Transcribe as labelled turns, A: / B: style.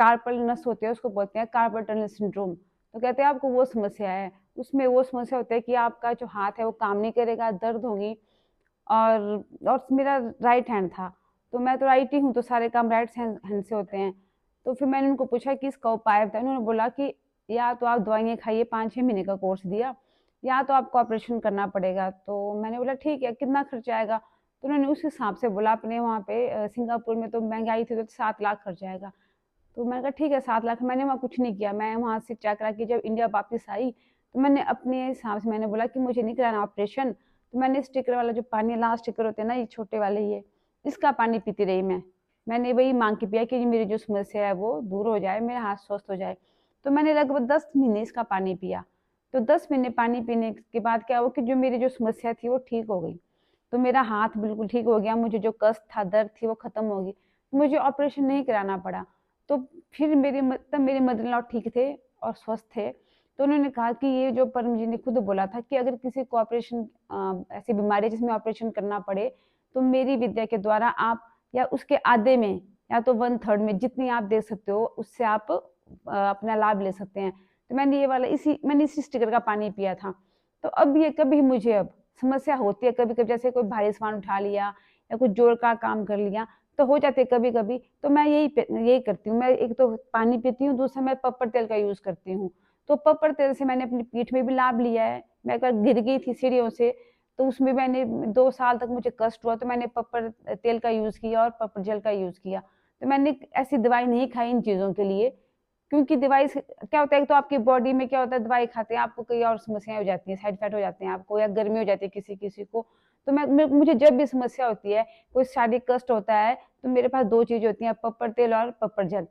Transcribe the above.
A: Carpel नस होती है, उसको बोलते हैं कार्पल टनल सिंड्रोम। तो कहते हैं आपको वो समस्या है। उसमें वो समस्या होती है कि आपका जो हाथ है वो काम नहीं करेगा, दर्द होगी। और मेरा राइट हैंड था, तो मैं तो राइट ही हूँ, तो सारे काम राइट हैंड से होते हैं। तो फिर मैंने उनको पूछा कि इसका उपाय बताएं। उन्होंने बोला कि या तो आप दवाइयाँ खाइए, 5-6 महीने का कोर्स दिया, या तो आपको ऑपरेशन करना पड़ेगा। तो मैंने बोला ठीक है, कितना खर्चा आएगा? तो उन्होंने उस हिसाब से बोला, अपने वहाँ पे सिंगापुर में तो महंगाई थी, तो 7 लाख खर्च आएगा। तो मैंने कहा ठीक है 7 लाख। मैंने वहाँ कुछ नहीं किया, मैं वहाँ से चेक करा के जब इंडिया वापस आई, तो मैंने अपने हिसाब से मैंने बोला कि मुझे नहीं कराना ऑपरेशन। तो मैंने स्टिकर वाला जो पानी, लास्ट स्टिकर होते हैं ना, ये छोटे वाले, ये इसका पानी पीती रही मैंने वही मांग के पिया कि मेरी जो समस्या है वो दूर हो जाए, मेरा हाथ स्वस्थ हो जाए। तो मैंने लगभग 10 महीने इसका पानी पिया। तो 10 महीने पानी पीने के बाद क्या हुआ कि जो मेरी जो समस्या थी वो ठीक हो गई। तो मेरा हाथ बिल्कुल ठीक हो गया, मुझे जो कष्ट था, दर्द थी, वो खत्म हो गई। मुझे ऑपरेशन नहीं कराना पड़ा। तो फिर तब मेरे मदर इन लॉ ठीक थे और स्वस्थ थे। तो उन्होंने कहा कि ये जो परम जी ने खुद बोला था कि अगर किसी को ऑपरेशन, ऐसी बीमारी है जिसमें ऑपरेशन करना पड़े, तो मेरी विद्या के द्वारा आप या उसके आधे में, या तो 1/3 में जितनी आप दे सकते हो, उससे आप अपना लाभ ले सकते हैं। तो मैंने इसी स्टिकर का पानी पिया था। तो अब ये कभी मुझे अब समस्या होती है, कभी-कभी जैसे कोई भारी सामान उठा लिया या कुछ जोर का काम कर लिया, तो हो जाते हैं कभी-कभी। तो मैं यही करती हूँ। मैं एक तो पानी पीती हूँ, दूसरा मैं पप्पर तेल का यूज़ करती हूँ। तो पप्पर तेल से मैंने अपनी पीठ में भी लाभ लिया है। मैं एक बार गिर गई थी सीढ़ियों से, तो उसमें मैंने 2 साल तक मुझे कष्ट हुआ, तो मैंने पप्पर तेल का यूज़ किया और पप्पर जेल का यूज़ किया। तो मैंने ऐसी दवाई नहीं खाई इन चीज़ों के लिए, क्योंकि दवाई से क्या होता है, एक तो आपकी बॉडी में क्या होता है, दवाई खाते हैं आपको कई और समस्याएँ हो जाती हैं, साइड इफ़ेक्ट हो जाते हैं आपको, या गर्मी हो जाती है किसी-किसी को। तो मुझे जब भी समस्या होती है, कोई शारीरिक कष्ट होता है, तो मेरे पास 2 चीज़ होती हैं, पप्पर तेल और पप्पर जेल।